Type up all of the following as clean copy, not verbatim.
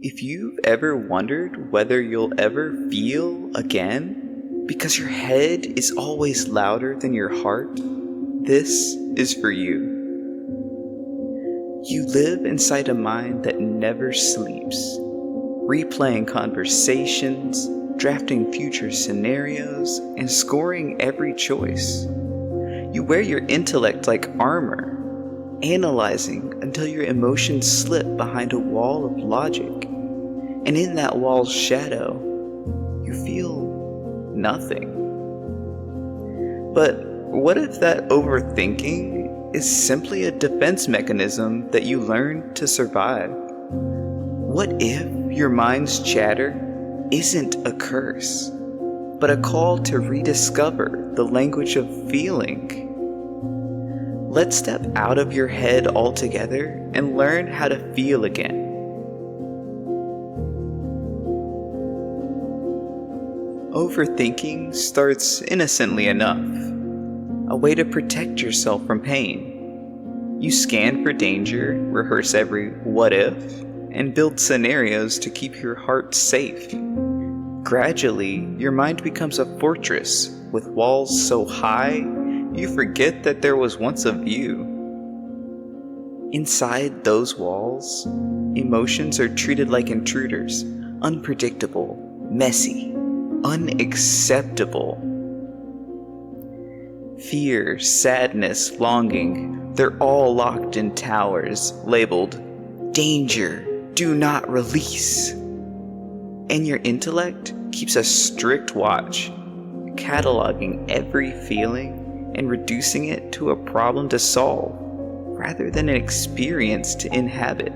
If you've ever wondered whether you'll ever feel again because your head is always louder than your heart, this is for you. You live inside a mind that never sleeps, replaying conversations, drafting future scenarios, and scoring every choice. You wear your intellect like armor, analyzing until your emotions slip behind a wall of logic, and in that wall's shadow, you feel nothing. But what if that overthinking is simply a defense mechanism that you learned to survive? What if your mind's chatter isn't a curse, but a call to rediscover the language of feeling? Let's step out of your head altogether and learn how to feel again. Overthinking starts innocently enough, a way to protect yourself from pain. You scan for danger, rehearse every what if, and build scenarios to keep your heart safe. Gradually, your mind becomes a fortress with walls so high you forget that there was once a view. Inside those walls, emotions are treated like intruders, unpredictable, messy, unacceptable. Fear, sadness, longing, they're all locked in towers labeled danger, do not release. And your intellect keeps a strict watch, cataloging every feeling and reducing it to a problem to solve, rather than an experience to inhabit.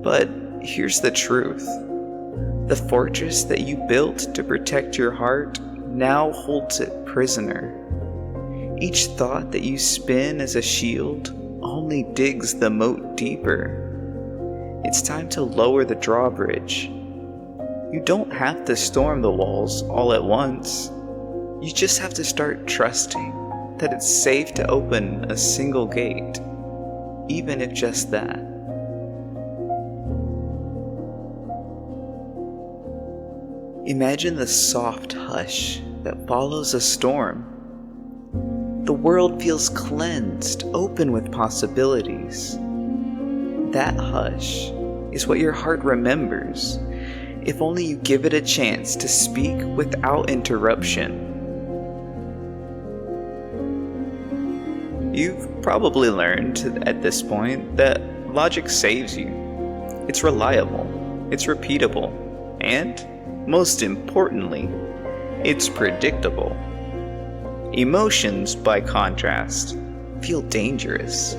But here's the truth. The fortress that you built to protect your heart now holds it prisoner. Each thought that you spin as a shield only digs the moat deeper. It's time to lower the drawbridge. You don't have to storm the walls all at once. You just have to start trusting that it's safe to open a single gate, even if just that. Imagine the soft hush that follows a storm. The world feels cleansed, open with possibilities. That hush is what your heart remembers, if only you give it a chance to speak without interruption. You've probably learned at this point that logic saves you. It's reliable, it's repeatable, and, most importantly, it's predictable. Emotions, by contrast, feel dangerous.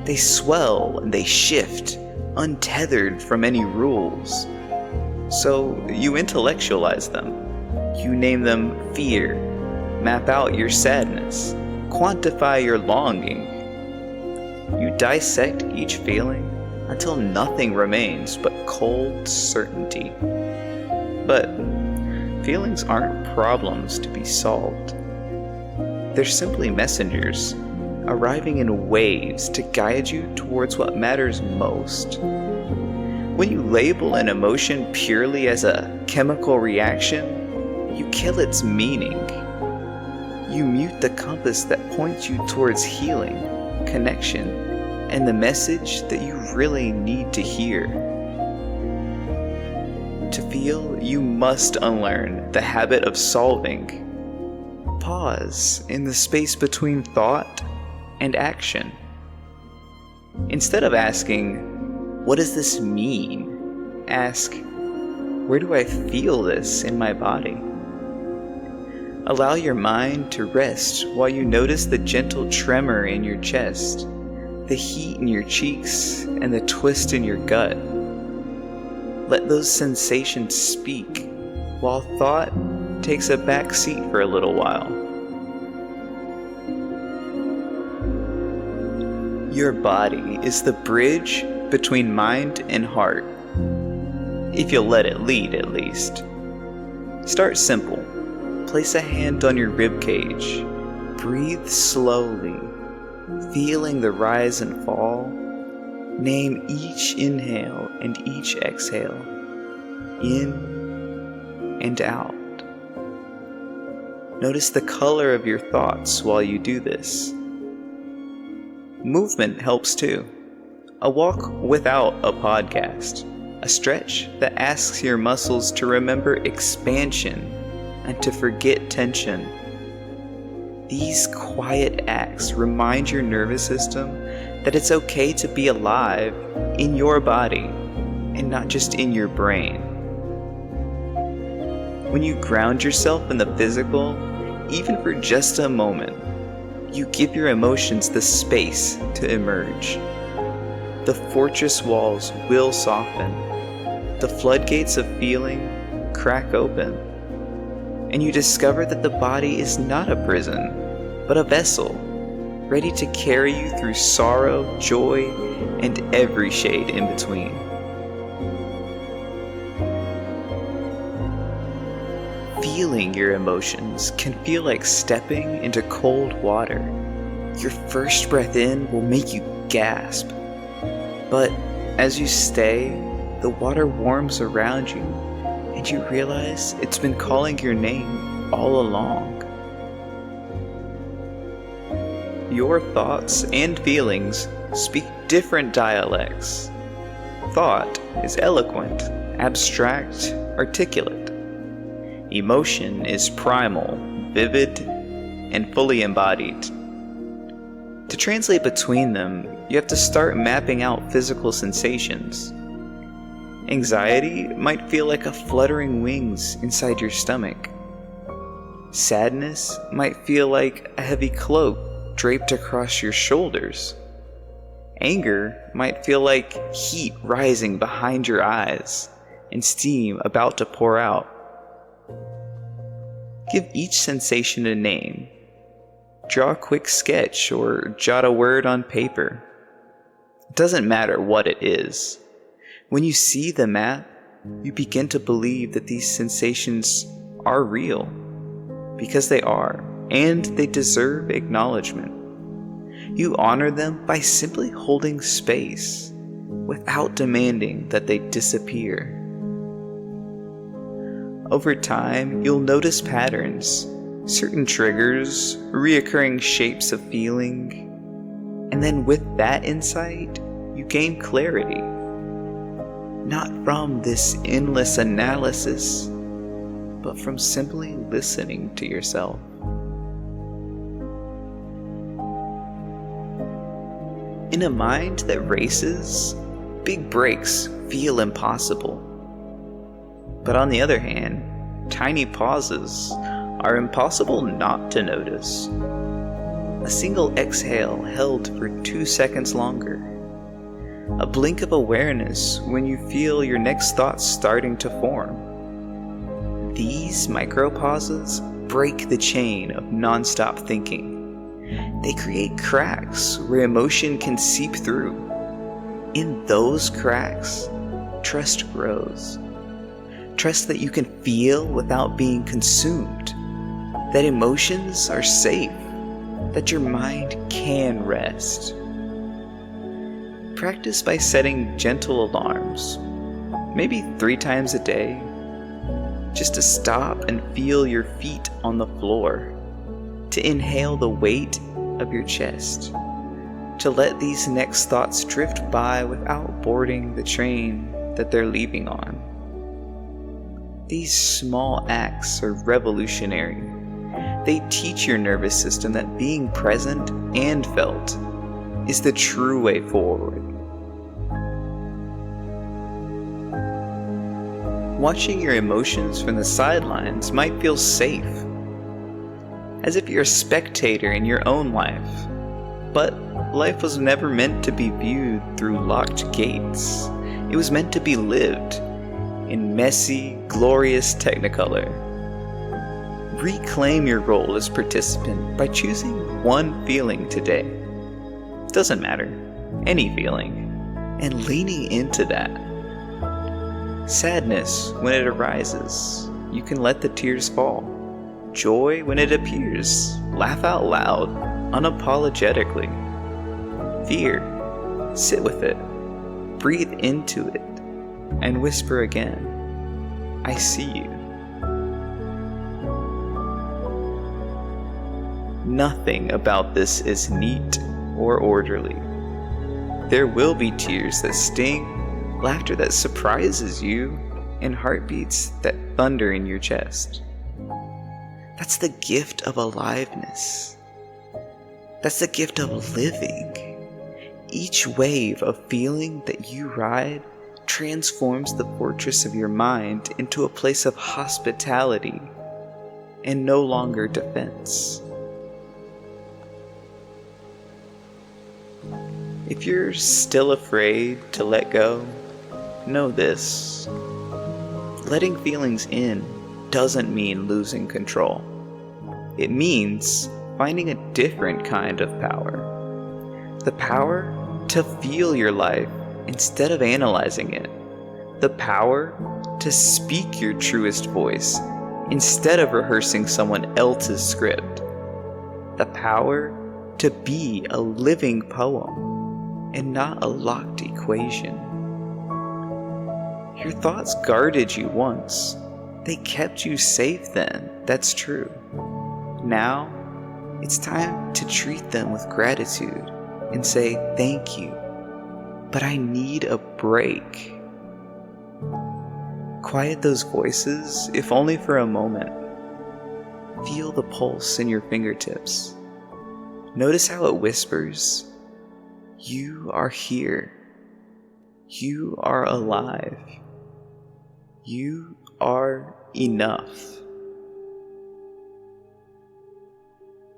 They swell and they shift, untethered from any rules. So you intellectualize them. You name them fear, map out your sadness, quantify your longing. You dissect each feeling until nothing remains but cold certainty. But feelings aren't problems to be solved. They're simply messengers, arriving in waves to guide you towards what matters most. When you label an emotion purely as a chemical reaction, you kill its meaning. You mute the compass that points you towards healing, connection, and the message that you really need to hear. To feel, you must unlearn the habit of solving. Pause in the space between thought and action. Instead of asking, "What does this mean?" ask, "Where do I feel this in my body?" Allow your mind to rest while you notice the gentle tremor in your chest, the heat in your cheeks, and the twist in your gut. Let those sensations speak, while thought takes a back seat for a little while. Your body is the bridge between mind and heart, if you'll let it lead at least. Start simple. Place a hand on your rib cage. Breathe slowly, feeling the rise and fall. Name each inhale and each exhale, in and out. Notice the color of your thoughts while you do this. Movement helps too. A walk without a podcast. A stretch that asks your muscles to remember expansion and to forget tension. These quiet acts remind your nervous system that it's okay to be alive in your body and not just in your brain. When you ground yourself in the physical, even for just a moment, you give your emotions the space to emerge. The fortress walls will soften. The floodgates of feeling crack open. And you discover that the body is not a prison, but a vessel, ready to carry you through sorrow, joy, and every shade in between. Feeling your emotions can feel like stepping into cold water. Your first breath in will make you gasp. But as you stay, the water warms around you, and you realize it's been calling your name all along. Your thoughts and feelings speak different dialects. Thought is eloquent, abstract, articulate. Emotion is primal, vivid, and fully embodied. To translate between them, you have to start mapping out physical sensations. Anxiety might feel like a fluttering wings inside your stomach. Sadness might feel like a heavy cloak draped across your shoulders. Anger might feel like heat rising behind your eyes and steam about to pour out. Give each sensation a name. Draw a quick sketch or jot a word on paper. It doesn't matter what it is. When you see the map, you begin to believe that these sensations are real, because they are, and they deserve acknowledgement. You honor them by simply holding space, without demanding that they disappear. Over time, you'll notice patterns, certain triggers, reoccurring shapes of feeling, and then with that insight, you gain clarity. Not from this endless analysis, but from simply listening to yourself. In a mind that races, big breaks feel impossible. But on the other hand, tiny pauses are impossible not to notice. A single exhale held for 2 seconds longer. A blink of awareness when you feel your next thoughts starting to form. These micro-pauses break the chain of non-stop thinking. They create cracks where emotion can seep through. In those cracks, trust grows. Trust that you can feel without being consumed, that emotions are safe, that your mind can rest. Practice by setting gentle alarms, maybe 3 times a day, just to stop and feel your feet on the floor, to inhale the weight of your chest, to let these next thoughts drift by without boarding the train that they're leaving on. These small acts are revolutionary. They teach your nervous system that being present and felt is the true way forward. Watching your emotions from the sidelines might feel safe, as if you're a spectator in your own life. But life was never meant to be viewed through locked gates. It was meant to be lived in messy, glorious technicolor. Reclaim your role as participant by choosing one feeling today. Doesn't matter, any feeling, and leaning into that. Sadness, when it arises, you can let the tears fall. Joy, when it appears, laugh out loud, unapologetically. Fear, sit with it, breathe into it and whisper again, I see you. Nothing about this is neat or orderly. There will be tears that sting, laughter that surprises you, and heartbeats that thunder in your chest. That's the gift of aliveness. That's the gift of living. Each wave of feeling that you ride transforms the fortress of your mind into a place of hospitality and no longer defense. If you're still afraid to let go, know this. Letting feelings in doesn't mean losing control. It means finding a different kind of power. The power to feel your life instead of analyzing it. The power to speak your truest voice instead of rehearsing someone else's script. The power to be a living poem and not a locked equation. Your thoughts guarded you once. They kept you safe then, that's true. Now, it's time to treat them with gratitude and say thank you, but I need a break. Quiet those voices, if only for a moment. Feel the pulse in your fingertips. Notice how it whispers, you are here. You are alive. You are enough.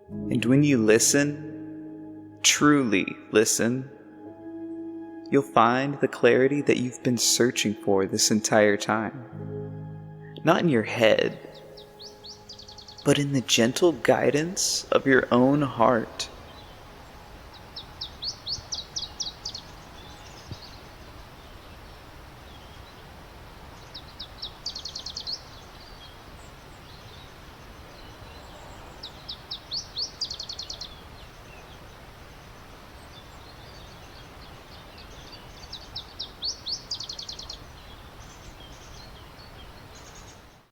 And when you listen, truly listen, you'll find the clarity that you've been searching for this entire time. Not in your head, but in the gentle guidance of your own heart.